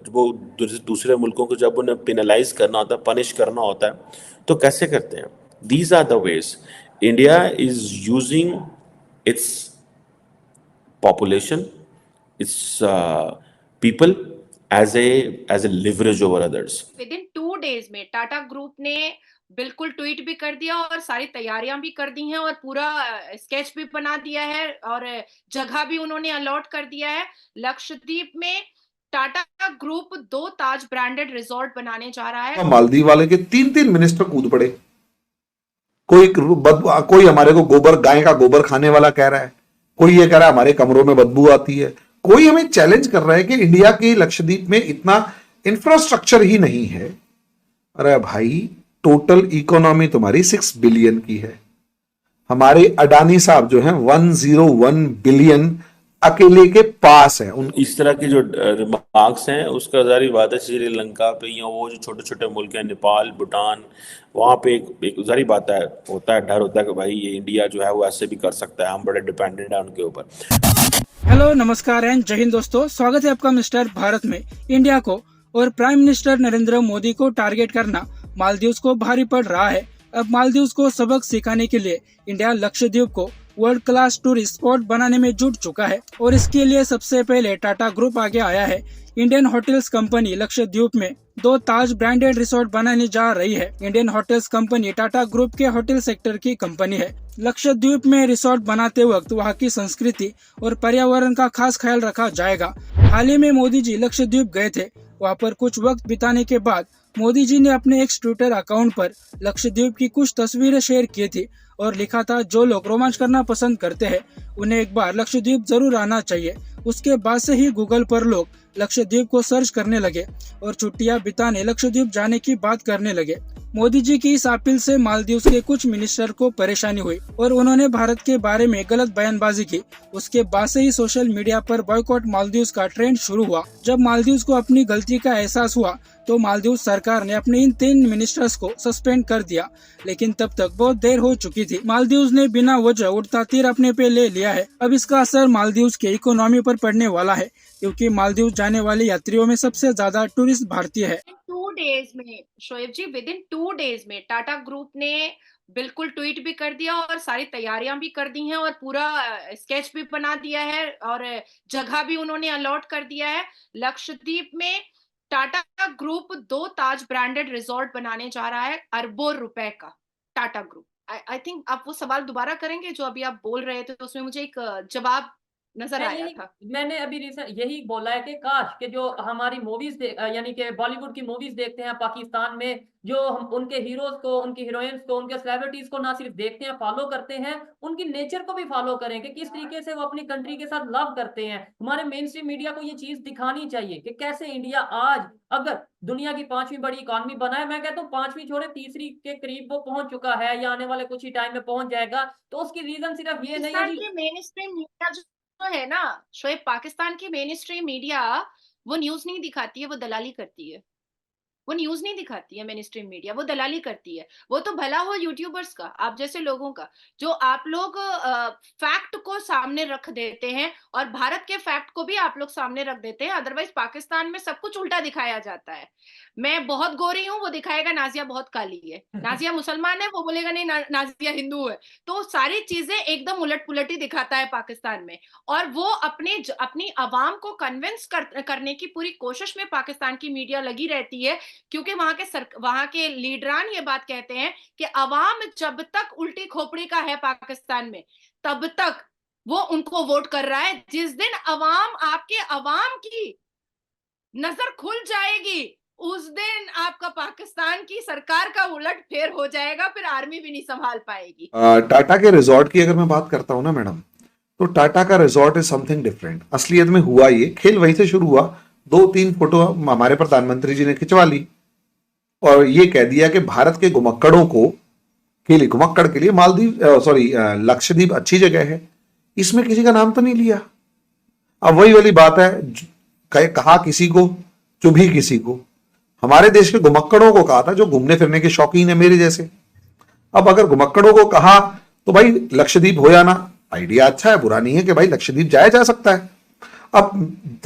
वो दूसरे मुल्कों को जब उन्हें पेनलाइज करना होता है, पनिश करना होता है, तो कैसे करते हैं? These are the ways India is using its population, its people as a leverage over others. Within 2 days में टाटा ग्रुप ने बिल्कुल ट्वीट भी कर दिया और सारी तैयारियां भी कर दी हैं और पूरा स्केच भी बना दिया है और जगह भी उन्होंने अलॉट कर दिया है। लक्षद्वीप में टाटा ग्रुप 2 ताज ब्रांडेड रिजॉर्ट बनाने जा रहा है। मालदीव वाले के 3-3 मिनिस्टर कूद पड़े। कोई हमारे को गाय का गोबर खाने वाला कह रहा है, कोई ये कह रहा है हमारे कमरों में बदबू आती है, कोई हमें चैलेंज कर रहा है कि इंडिया के लक्षद्वीप में इतना इंफ्रास्ट्रक्चर ही नहीं है। अरे भाई, टोटल इकोनॉमी तुम्हारी 6 बिलियन की है। हमारे अडानी साहब जो हैं 101 बिलियन अकेले के पास है। इस तरह की जो रिमार्क्स हैं उसका जारी बात है श्रीलंका पे या वो जो छोटे छोटे मुल्क हैं, नेपाल, भूटान, वहाँ पे एक जारी बात है, होता है डर होता है कि भाई ये इंडिया जो है वो ऐसे भी कर सकता है, हम बड़े डिपेंडेंट है उनके ऊपर। हेलो, नमस्कार एंड जय हिंद दोस्तों, स्वागत है आपका मिस्टर भारत में। इंडिया को और प्राइम मिनिस्टर नरेंद्र मोदी को टारगेट करना मालदीव को भारी पड़ रहा है। अब मालदीव को सबक सिखाने के लिए इंडिया लक्षद्वीप को वर्ल्ड क्लास टूरिस्ट स्पॉट बनाने में जुट चुका है और इसके लिए सबसे पहले टाटा ग्रुप आगे आया है। इंडियन होटल्स कंपनी लक्षद्वीप में 2 ताज ब्रांडेड रिसोर्ट बनाने जा रही है। Indian hotels company Tata group के होटल सेक्टर की कंपनी है। लक्षद्वीप में रिसोर्ट बनाते वक्त वहाँ की संस्कृति और पर्यावरण का खास ख्याल रखा जाएगा। हाल ही में मोदी जी लक्षद्वीप गए थे। वहाँ पर कुछ वक्त बिताने के बाद मोदी जी ने अपने एक ट्विटर अकाउंट पर लक्षद्वीप की कुछ तस्वीरें शेयर की थी और लिखा था, जो लोग रोमांच करना पसंद करते हैं उन्हें एक बार लक्षद्वीप जरूर आना चाहिए। उसके बाद से ही गूगल पर लोग लक्षद्वीप को सर्च करने लगे और छुट्टियां बिताने लक्षद्वीप जाने की बात करने लगे। मोदी जी की इस अपील से मालदीव के कुछ मिनिस्टर को परेशानी हुई और उन्होंने भारत के बारे में गलत बयानबाजी की। उसके बाद से ही सोशल मीडिया पर बॉयकॉट मालदीव का ट्रेंड शुरू हुआ। जब मालदीव को अपनी गलती का एहसास हुआ तो मालदीव सरकार ने अपने इन 3 मिनिस्टर्स को सस्पेंड कर दिया, लेकिन तब तक बहुत देर हो चुकी थी। मालदीव ने बिना वजह उड़ता तीर अपने पे ले लिया है। अब इसका असर मालदीव के इकोनॉमी पर पड़ने वाला है, क्योंकि मालदीव जाने वाले यात्रियों में सबसे ज्यादा टूरिस्ट भारतीय है। 2 days में शोएब जी, विद इन 2 days में टाटा ग्रुप ने बिल्कुल ट्वीट भी कर दिया और सारी तैयारियां भी कर दी हैं और पूरा स्केच भी बना दिया है और जगह भी उन्होंने अलॉट कर दिया है। लक्षद्वीप में टाटा ग्रुप 2 ताज ब्रांडेड रिजॉर्ट बनाने जा रहा है, अरबों रुपए का। टाटा ग्रुप, आई थिंक आप वो सवाल दोबारा करेंगे जो अभी आप बोल रहे थे, तो उसमें मुझे एक जवाब नजर आया था। मैंने अभी यही बोला है कि काश कि जो हमारी मूवीज यानी कि बॉलीवुड की मूवीज देखते हैं पाकिस्तान में, जो हम उनके हीरोज को, उनकी हीरोइंस को, उनके सेलिब्रिटीज को ना सिर्फ देखते हैं, फॉलो करते हैं, उनकी नेचर को भी फॉलो करें कि किस तरीके से वो अपनी कंट्री के साथ लव करते हैं। हमारे मेन स्ट्रीम मीडिया को ये चीज दिखानी चाहिए कि कैसे इंडिया आज अगर दुनिया की 5वीं बड़ी इकोनॉमी बना है, मैं कहता हूँ 5वीं छोड़े 3री के करीब वो पहुंच चुका है या आने वाले कुछ ही टाइम में पहुंच जाएगा। तो उसकी रीजन सिर्फ ये नहीं है मेन स्ट्रीम मीडिया जो है ना शोएब, पाकिस्तान की मेन स्ट्रीम मीडिया वो न्यूज नहीं दिखाती है, वो दलाली करती है। वो न्यूज नहीं दिखाती है मेन स्ट्रीम मीडिया, वो दलाली करती है। वो तो भला हो यूट्यूबर्स का, आप जैसे लोगों का, जो आप लोग फैक्ट को सामने रख देते हैं और भारत के फैक्ट को भी आप लोग सामने रख देते हैं। अदरवाइज पाकिस्तान में सब कुछ उल्टा दिखाया जाता है। मैं बहुत गोरी हूं, वो दिखाएगा नाजिया बहुत काली है। नाजिया मुसलमान है, वो बोलेगा नहीं नाजिया हिंदू है। तो सारी चीजें एकदम उलट पुलट ही दिखाता है पाकिस्तान में। और वो अपनी आवाम को कन्विंस करने की पूरी कोशिश में पाकिस्तान की मीडिया लगी रहती है, क्योंकि वहां के लीडरान ये बात कहते हैं कि अवाम जब तक उल्टी खोपड़ी का है पाकिस्तान में, तब तक वो उनको वोट कर रहा है। जिस दिन अवाम की नजर खुल जाएगी, उस दिन आपका पाकिस्तान की सरकार का उलट फेर हो जाएगा, फिर आर्मी भी नहीं संभाल पाएगी। टाटा के रिजॉर्ट की अगर मैं बात करता हूं ना मैडम, तो टाटा का रिजॉर्ट इज समथिंग डिफरेंट। असलियत में हुआ ये खेल वहीं से शुरू हुआ। 2-3 फोटो हमारे प्रधानमंत्री जी ने खिंचवा ली और ये कह दिया कि भारत के घुमक्कड़ों घुमक्कड़ के लिए लक्षद्वीप अच्छी जगह है। इसमें किसी का नाम तो नहीं लिया। अब वही वाली बात है, कहा किसी को, चुभी किसी को। हमारे देश के घुमक्कड़ों को कहा था जो घूमने फिरने के शौकीन है मेरे जैसे। अब अगर घुमक्कड़ों को कहा तो भाई लक्षद्वीप हो जाना, आइडिया अच्छा है, बुरा नहीं है कि भाई लक्षद्वीप जाया जा सकता है। अब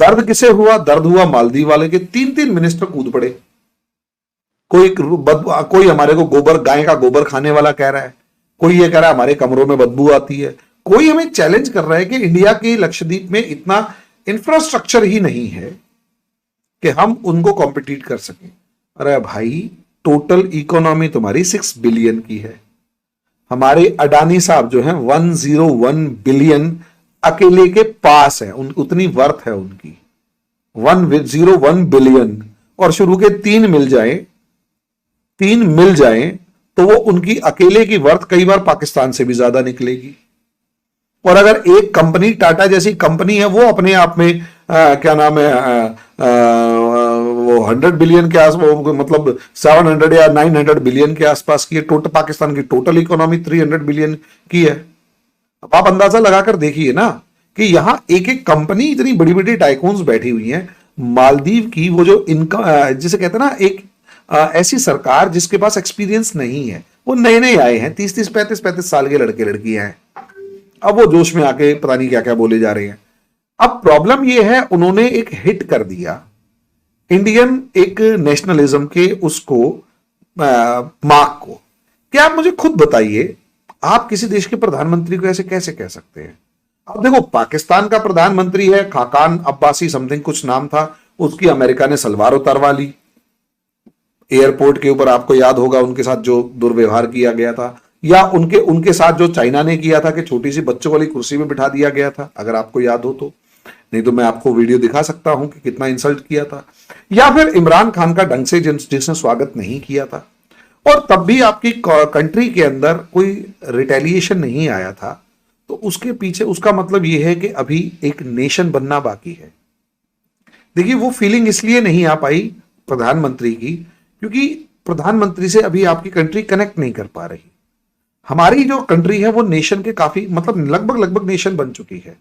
दर्द किसे हुआ? दर्द हुआ मालदीव वाले के, 3-3 मिनिस्टर कूद पड़े। कोई हमारे को गोबर, गाय का गोबर खाने वाला कह रहा है, कोई ये कह रहा है हमारे कमरों में बदबू आती है, कोई हमें चैलेंज कर रहा है कि इंडिया के लक्षद्वीप में इतना इंफ्रास्ट्रक्चर ही नहीं है कि हम उनको कॉम्पिटिट कर सकें। अरे भाई, टोटल इकोनॉमी तुम्हारी 6 बिलियन की है। हमारे अडानी साहब जो हैं 101 बिलियन अकेले के पास है, उतनी वर्थ है उनकी, 101 बिलियन। और शुरू के 3 मिल जाएं तो वो उनकी अकेले की वर्थ कई बार पाकिस्तान से भी ज्यादा निकलेगी। और अगर एक कंपनी, टाटा जैसी कंपनी है, वो अपने आप में क्या नाम है, वो 100 बिलियन के आस, मतलब 700 या 900 बिलियन के आसपास की है। टोटल पाकिस्तान की टोटल इकोनॉमी 300 बिलियन की है। अब आप अंदाजा लगाकर देखिए ना कि यहां एक एक कंपनी, इतनी बड़ी बड़ी टाइकून्स बैठी हुई हैं। मालदीव की वो जो इनकम, जिसे कहते हैं ना, एक ऐसी सरकार जिसके पास एक्सपीरियंस नहीं है, वो नए नए आए हैं, 30-30, 35-35 साल के लड़के लड़कियां हैं। अब वो जोश में आके पता नहीं क्या क्या बोले जा रहे हैं। अब प्रॉब्लम ये है, उन्होंने एक हिट कर दिया इंडियन एक नेशनलिज्म के उसको मार्क को। क्या आप मुझे खुद बताइए, आप किसी देश के प्रधानमंत्री को ऐसे कैसे कह सकते हैं? अब देखो, पाकिस्तान का प्रधानमंत्री है खाकान अब्बासी समथिंग कुछ नाम था, उसकी अमेरिका ने सलवार उतारवा ली। एयरपोर्ट के ऊपर आपको याद होगा उनके साथ जो दुर्व्यवहार किया गया था, या उनके साथ जो चाइना ने किया था कि छोटी सी बच्चों वाली कुर्सी में बिठा दिया गया था, अगर आपको याद हो तो। नहीं तो मैं आपको वीडियो दिखा सकता हूं कि कितना इंसल्ट किया था। या फिर इमरान खान का ढंग से जिसने स्वागत नहीं किया था, और तब भी आपकी कंट्री के अंदर कोई रिटेलिएशन नहीं आया था। तो उसके पीछे उसका मतलब यह है कि अभी एक नेशन बनना बाकी है। देखिए, वो फीलिंग इसलिए नहीं आ पाई प्रधानमंत्री की क्योंकि प्रधानमंत्री से अभी आपकी कंट्री कनेक्ट नहीं कर पा रही। हमारी जो कंट्री है वो नेशन के काफी, मतलब लगभग नेशन बन चुकी है,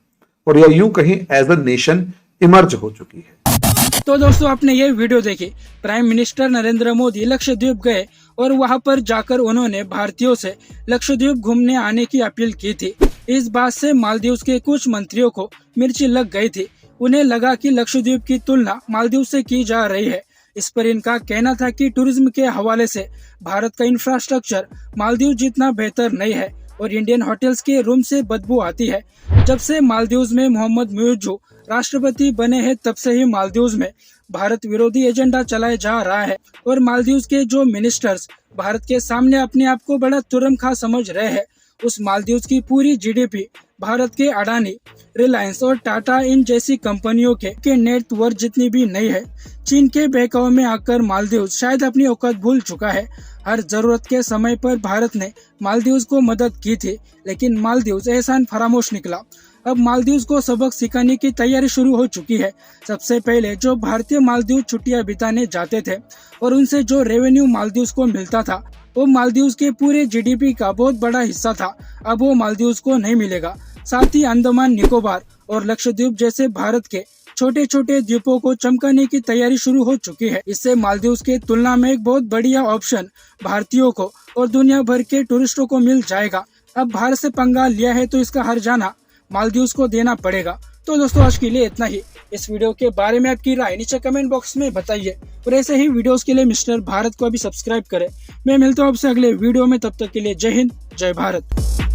और या यूं कहीं एज अ नेशन इमर्ज हो चुकी है। तो दोस्तों, आपने ये वीडियो देखी। प्राइम मिनिस्टर नरेंद्र मोदी लक्षद्वीप गए और वहां पर जाकर उन्होंने भारतीयों से लक्षद्वीप घूमने आने की अपील की थी। इस बात से मालदीव के कुछ मंत्रियों को मिर्ची लग गई थी। उन्हें लगा कि लक्षद्वीप की तुलना मालदीव से की जा रही है। इस पर इनका कहना था कि टूरिज्म के हवाले से भारत का इंफ्रास्ट्रक्चर मालदीव जितना बेहतर नहीं है और इंडियन होटल्स के रूम से बदबू आती है। जब से मालदीव में मोहम्मद मुइज्जू राष्ट्रपति बने हैं, तब से ही मालदीव में भारत विरोधी एजेंडा चलाया जा रहा है और मालदीव के जो मिनिस्टर्स भारत के सामने अपने आप को बड़ा तुरमखा समझ रहे हैं, उस मालदीव की पूरी जीडीपी भारत के अडानी, रिलायंस और टाटा इन जैसी कंपनियों के नेटवर्थ जितनी भी नहीं है। चीन के बहकावे में आकर मालदीव शायद अपनी औकात भूल चुका है। हर जरूरत के समय पर भारत ने मालदीव को मदद की थी, लेकिन मालदीव एहसान फरामोश निकला। अब मालदीव को सबक सिखाने की तैयारी शुरू हो चुकी है। सबसे पहले जो भारतीय मालदीव छुट्टियां बिताने जाते थे और उनसे जो रेवेन्यू मालदीव को मिलता था, वो मालदीव के पूरे जीडीपी का बहुत बड़ा हिस्सा था। अब वो मालदीव को नहीं मिलेगा। साथ ही अंडमान निकोबार और लक्षद्वीप जैसे भारत के छोटे छोटे द्वीपों को चमकाने की तैयारी शुरू हो चुकी है। इससे मालदीव के तुलना में एक बहुत बढ़िया ऑप्शन भारतीयों को और दुनिया भर के टूरिस्टों को मिल जाएगा। अब भारत से पंगा लिया है तो इसका हर्जाना मालदीव को देना पड़ेगा। तो दोस्तों, आज के लिए इतना ही। इस वीडियो के बारे में आपकी राय नीचे कमेंट बॉक्स में बताइए और ऐसे ही वीडियोस के लिए मिस्टर भारत को भी सब्सक्राइब करें। मैं मिलता हूँ आपसे अगले वीडियो में, तब तक के लिए जय हिंद, जय भारत।